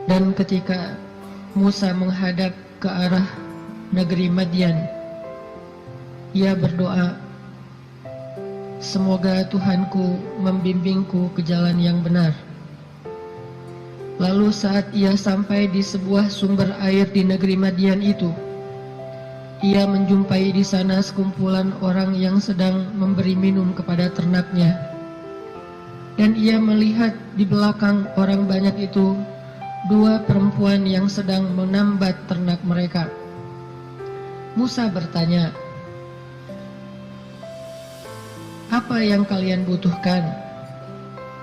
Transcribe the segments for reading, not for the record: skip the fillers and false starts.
Dan ketika Musa menghadap ke arah negeri Madian, ia berdoa, "Semoga Tuhanku membimbingku ke jalan yang benar." Lalu saat ia sampai di sebuah sumber air di negeri Madian itu, ia menjumpai di sana sekumpulan orang yang sedang memberi minum kepada ternaknya. Dan ia melihat di belakang orang banyak itu dua perempuan yang sedang menambat ternak mereka. Musa bertanya, "Apa yang kalian butuhkan?"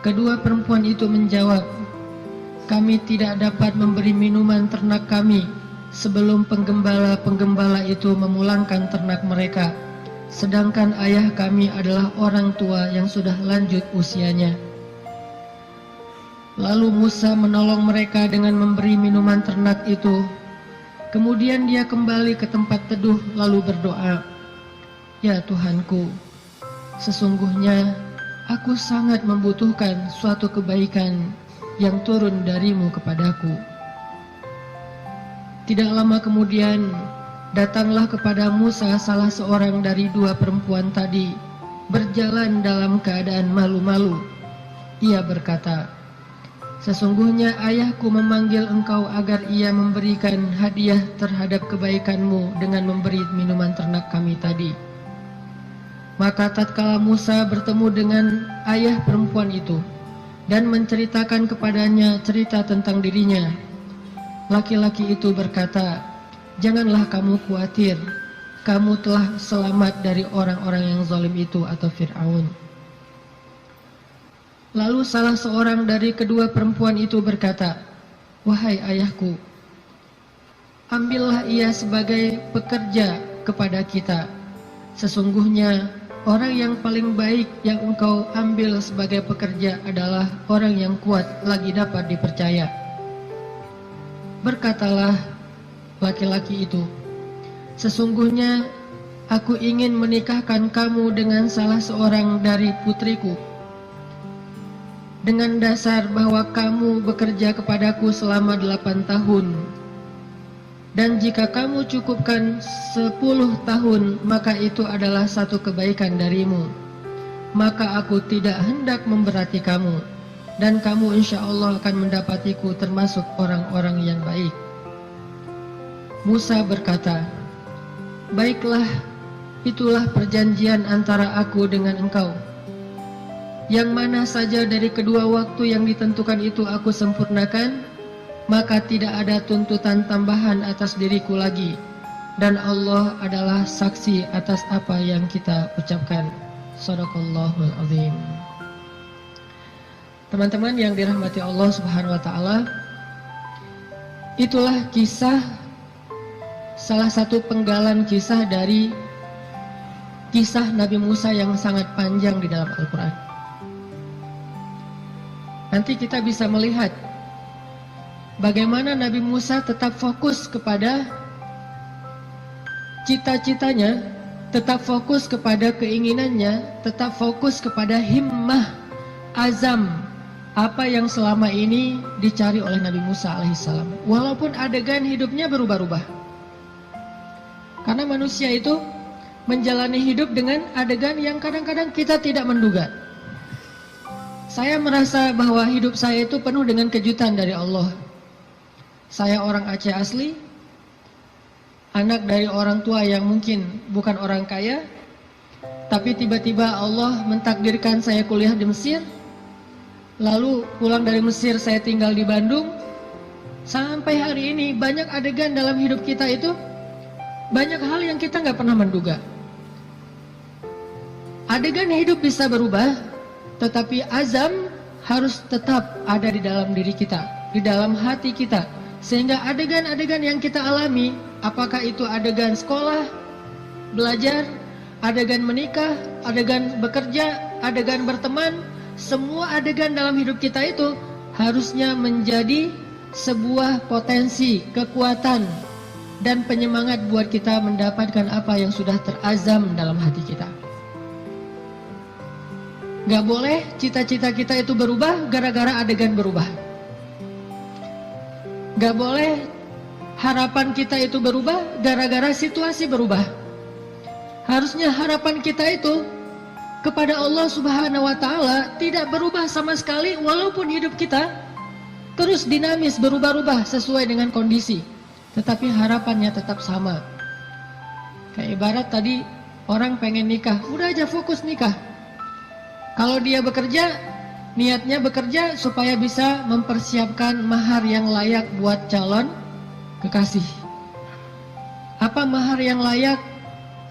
Kedua perempuan itu menjawab, "Kami tidak dapat memberi minuman ternak kami sebelum penggembala-penggembala itu memulangkan ternak mereka, sedangkan ayah kami adalah orang tua yang sudah lanjut usianya." Lalu Musa menolong mereka dengan memberi minuman ternak itu. Kemudian dia kembali ke tempat teduh lalu berdoa, "Ya Tuhanku, sesungguhnya aku sangat membutuhkan suatu kebaikan yang turun darimu kepadaku." Tidak lama kemudian datanglah kepada Musa salah seorang dari dua perempuan tadi, berjalan dalam keadaan malu-malu. Ia berkata, "Sesungguhnya ayahku memanggil engkau agar ia memberikan hadiah terhadap kebaikanmu dengan memberi minuman ternak kami tadi." Maka tatkala Musa bertemu dengan ayah perempuan itu dan menceritakan kepadanya cerita tentang dirinya, laki-laki itu berkata, "Janganlah kamu khawatir, kamu telah selamat dari orang-orang yang zalim itu atau Fir'aun." Lalu salah seorang dari kedua perempuan itu berkata, "Wahai ayahku, ambillah ia sebagai pekerja kepada kita. Sesungguhnya orang yang paling baik yang engkau ambil sebagai pekerja adalah orang yang kuat lagi dapat dipercaya." Berkatalah laki-laki itu, "Sesungguhnya aku ingin menikahkan kamu dengan salah seorang dari putriku, dengan dasar bahwa kamu bekerja kepadaku selama 8 tahun. Dan jika kamu cukupkan 10 tahun, maka itu adalah satu kebaikan darimu. Maka aku tidak hendak memberati kamu, dan kamu insya Allah akan mendapatiku termasuk orang-orang yang baik." Musa berkata, "Baiklah, itulah perjanjian antara aku dengan engkau. Yang mana saja dari kedua waktu yang ditentukan itu aku sempurnakan, maka tidak ada tuntutan tambahan atas diriku lagi, dan Allah adalah saksi atas apa yang kita ucapkan." Shadaqallahul azim. Teman-teman yang dirahmati Allah Subhanahu wa taala, itulah kisah, salah satu penggalan kisah dari kisah Nabi Musa yang sangat panjang di dalam Al-Quran. Nanti kita bisa melihat bagaimana Nabi Musa tetap fokus kepada cita-citanya, tetap fokus kepada keinginannya, tetap fokus kepada himmah, azam, apa yang selama ini dicari oleh Nabi Musa alaihissalam. Walaupun adegan hidupnya berubah-ubah. Karena manusia itu menjalani hidup dengan adegan yang kadang-kadang kita tidak menduga. Saya merasa bahwa hidup saya itu penuh dengan kejutan dari Allah. Saya orang Aceh asli, anak dari orang tua yang mungkin bukan orang kaya, tapi tiba-tiba Allah mentakdirkan saya kuliah di Mesir. Lalu pulang dari Mesir saya tinggal di Bandung. Sampai hari ini banyak adegan dalam hidup kita itu, banyak hal yang kita nggak pernah menduga. Adegan hidup bisa berubah, tetapi azam harus tetap ada di dalam diri kita, di dalam hati kita. Sehingga adegan-adegan yang kita alami, apakah itu adegan sekolah, belajar, adegan menikah, adegan bekerja, adegan berteman, semua adegan dalam hidup kita itu harusnya menjadi sebuah potensi, kekuatan, dan penyemangat buat kita mendapatkan apa yang sudah terazam dalam hati kita. Gak boleh cita-cita kita itu berubah gara-gara adegan berubah. Gak boleh harapan kita itu berubah gara-gara situasi berubah. Harusnya harapan kita itu kepada Allah Subhanahu wa Ta'ala tidak berubah sama sekali, walaupun hidup kita terus dinamis, berubah-ubah sesuai dengan kondisi, tetapi harapannya tetap sama. Kayak ibarat tadi orang pengen nikah, udah aja fokus nikah. Kalau dia bekerja, niatnya bekerja supaya bisa mempersiapkan mahar yang layak buat calon kekasih. Apa mahar yang layak?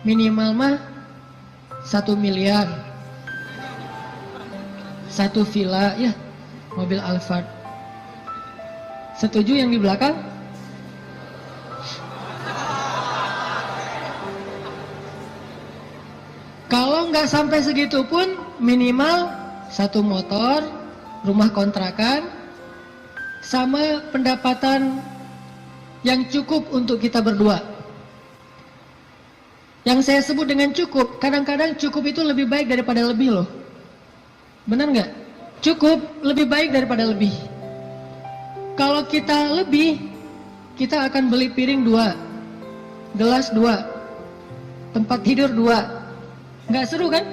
Minimal mah 1 miliar, 1 villa, ya, mobil Alphard. Setuju yang di belakang? Kalau nggak sampai segitu pun minimal 1 motor, rumah kontrakan, sama pendapatan yang cukup untuk kita berdua. Yang saya sebut dengan cukup, kadang-kadang cukup itu lebih baik daripada lebih loh. Benar nggak? Cukup lebih baik daripada lebih. Kalau kita lebih, kita akan beli piring 2, gelas 2, tempat tidur 2. Nggak seru kan?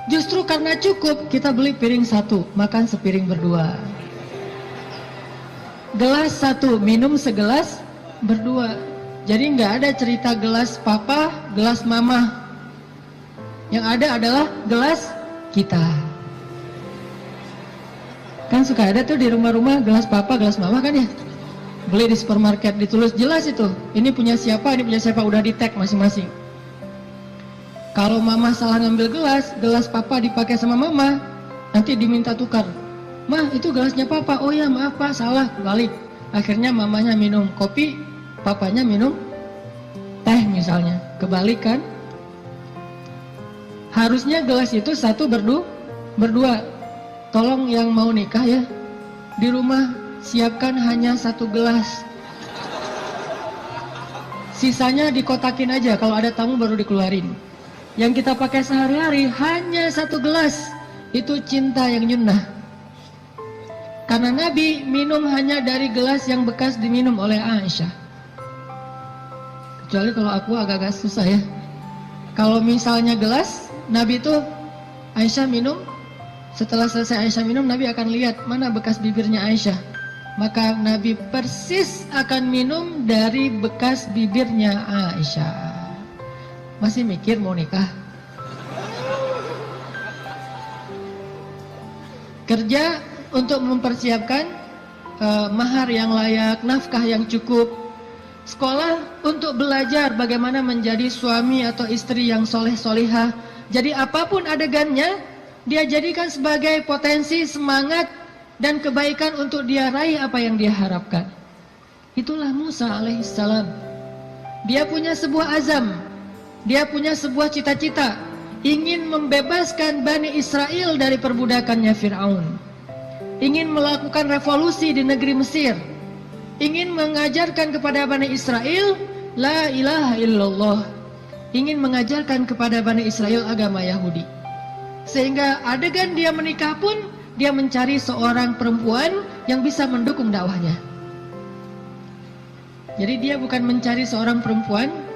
Justru karena cukup, kita beli piring 1, makan sepiring berdua. Gelas 1, minum segelas berdua. Jadi nggak ada cerita gelas papa, gelas mama. Yang ada adalah gelas kita. Kan suka ada tuh di rumah-rumah gelas papa, gelas mama kan ya. Beli di supermarket, ditulis jelas itu. Ini punya siapa, ini punya siapa, udah di tag masing-masing. Kalau mama salah ngambil gelas papa dipakai sama mama, nanti diminta tukar. Mah, itu gelasnya papa. Oh ya, maaf pak, salah, balik. Akhirnya mamanya minum kopi, papanya minum teh misalnya. Kebalik kan? Harusnya gelas itu 1 berdua. Tolong yang mau nikah ya, di rumah siapkan hanya 1 gelas. Sisanya dikotakin aja, kalau ada tamu baru dikeluarin. Yang kita pakai sehari-hari hanya 1 gelas. Itu cinta yang nyunnah. Karena Nabi minum hanya dari gelas yang bekas diminum oleh Aisyah. Kecuali kalau aku agak-agak susah ya. Kalau misalnya gelas, Nabi itu Aisyah minum. Setelah selesai Aisyah minum, Nabi akan lihat mana bekas bibirnya Aisyah. Maka Nabi persis akan minum dari bekas bibirnya Aisyah. Masih mikir mau nikah? Kerja untuk mempersiapkan mahar yang layak, nafkah yang cukup. Sekolah untuk belajar bagaimana menjadi suami atau istri yang soleh-solihah. Jadi apapun adegannya, dia jadikan sebagai potensi, semangat, dan kebaikan untuk dia raih apa yang dia harapkan. Itulah Musa alaihissalam. Dia punya sebuah azam. Dia punya sebuah cita-cita, ingin membebaskan Bani Israel dari perbudakannya Fir'aun, ingin melakukan revolusi di negeri Mesir, ingin mengajarkan kepada Bani Israel la ilaha illallah, ingin mengajarkan kepada Bani Israel agama Yahudi. Sehingga adegan dia menikah pun, dia mencari seorang perempuan yang bisa mendukung dakwahnya. Jadi dia bukan mencari seorang perempuan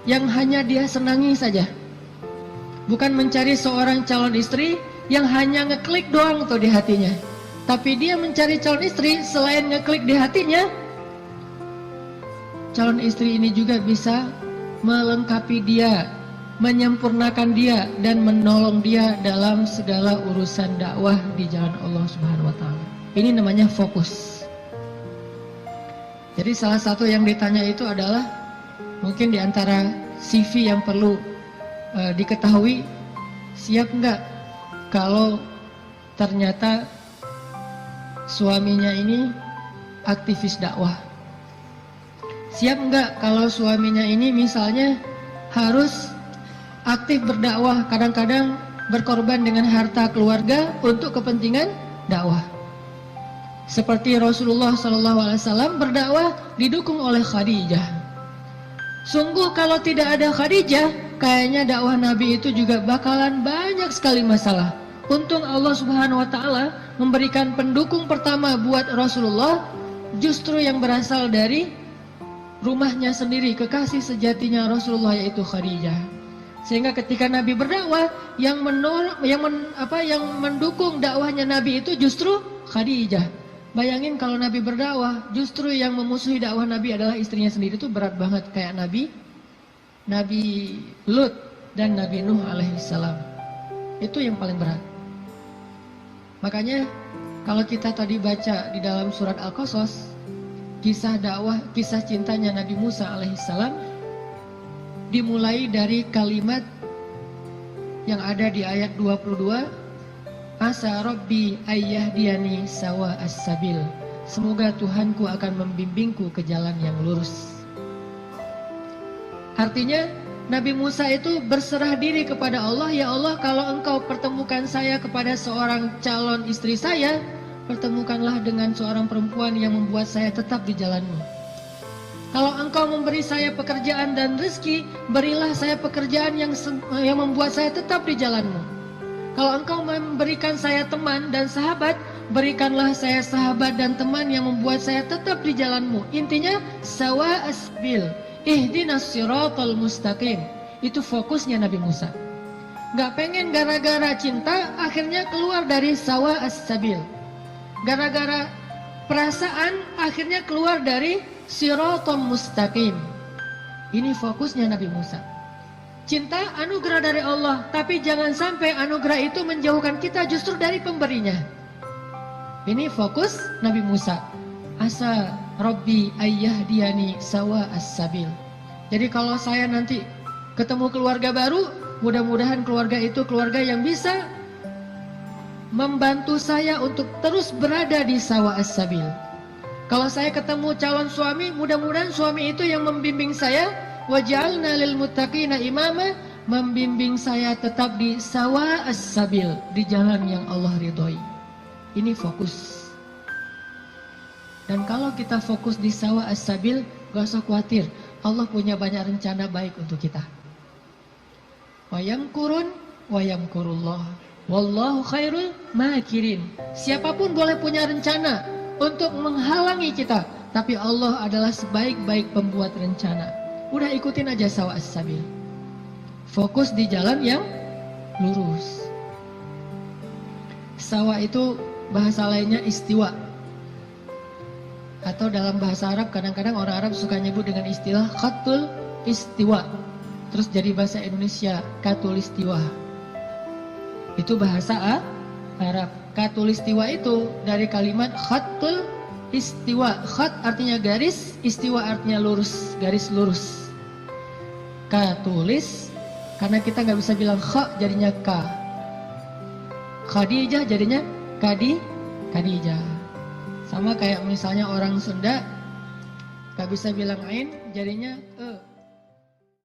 yang hanya dia senangi saja. Bukan mencari seorang calon istri yang hanya ngeklik doang tuh di hatinya. Tapi dia mencari calon istri, selain ngeklik di hatinya, calon istri ini juga bisa melengkapi dia, menyempurnakan dia, dan menolong dia dalam segala urusan dakwah di jalan Allah Subhanahu wa Ta'ala. Ini namanya fokus. Jadi salah satu yang ditanya itu adalah mungkin di antara CV yang perlu diketahui, siap nggak kalau ternyata suaminya ini aktivis dakwah? Siap nggak kalau suaminya ini misalnya harus aktif berdakwah, kadang-kadang berkorban dengan harta keluarga untuk kepentingan dakwah? Seperti Rasulullah SAW berdakwah didukung oleh Khadijah. Sungguh kalau tidak ada Khadijah, kayaknya dakwah Nabi itu juga bakalan banyak sekali masalah. Untung Allah Subhanahu wa Ta'ala memberikan pendukung pertama buat Rasulullah, justru yang berasal dari rumahnya sendiri, kekasih sejatinya Rasulullah, yaitu Khadijah. Sehingga ketika Nabi berdakwah, yang mendukung dakwahnya Nabi itu justru Khadijah. Bayangin kalau Nabi berdakwah, justru yang memusuhi dakwah Nabi adalah istrinya sendiri, itu berat banget. Kayak Nabi Lut dan Nabi Nuh alaihissalam. Itu yang paling berat. Makanya kalau kita tadi baca di dalam surat Al-Qasas, kisah dakwah, kisah cintanya Nabi Musa alaihissalam dimulai dari kalimat yang ada di ayat 22, Asa Rabbi ayyahdiyani sawa as-sabil. Semoga Tuhanku akan membimbingku ke jalan yang lurus. Artinya Nabi Musa itu berserah diri kepada Allah, ya Allah, kalau engkau pertemukan saya kepada seorang calon istri saya, pertemukanlah dengan seorang perempuan yang membuat saya tetap di jalanmu. Kalau engkau memberi saya pekerjaan dan rezeki, berilah saya pekerjaan yang membuat saya tetap di jalanmu. Kalau engkau memberikan saya teman dan sahabat, berikanlah saya sahabat dan teman yang membuat saya tetap di jalanmu. Intinya sawa asbil, ihdinas siratal mustaqim. Itu fokusnya Nabi Musa. Gak pengen gara-gara cinta akhirnya keluar dari sawa as-sabil. Gara-gara perasaan akhirnya keluar dari siratal mustaqim. Ini fokusnya Nabi Musa. Cinta anugerah dari Allah, tapi jangan sampai anugerah itu menjauhkan kita justru dari pemberinya. Ini fokus Nabi Musa. Asa Rabbi ayyahdiyani sawa as-sabil. Jadi kalau saya nanti ketemu keluarga baru, mudah-mudahan keluarga itu keluarga yang bisa membantu saya untuk terus berada di sawa as-sabil. Kalau saya ketemu calon suami, mudah-mudahan suami itu yang membimbing saya, waj'alna lil muttaqina imama, membimbing saya tetap di sawa as-sabil, di jalan yang Allah ridhoi. Ini fokus. Dan kalau kita fokus di sawa as-sabil, gak usah khawatir, Allah punya banyak rencana baik untuk kita. Wa yamkurun wa yamkurullah wallahu khairul makirin. Siapapun boleh punya rencana untuk menghalangi kita, tapi Allah adalah sebaik-baik pembuat rencana. Udah ikutin aja sawa as-sabil. Fokus di jalan yang lurus. Sawa itu bahasa lainnya istiwa. Atau dalam bahasa Arab kadang-kadang orang Arab suka nyebut dengan istilah khatul istiwa. Terus jadi bahasa Indonesia katulistiwa. Itu bahasa Arab. Katulistiwa itu dari kalimat khatul istiwa. Khat artinya garis, istiwa artinya lurus, garis lurus. Katulis, karena kita nggak bisa bilang kha jadinya ka. Khadijah jadinya Khadijah. Sama kayak misalnya orang Sunda nggak bisa bilang ain jadinya e.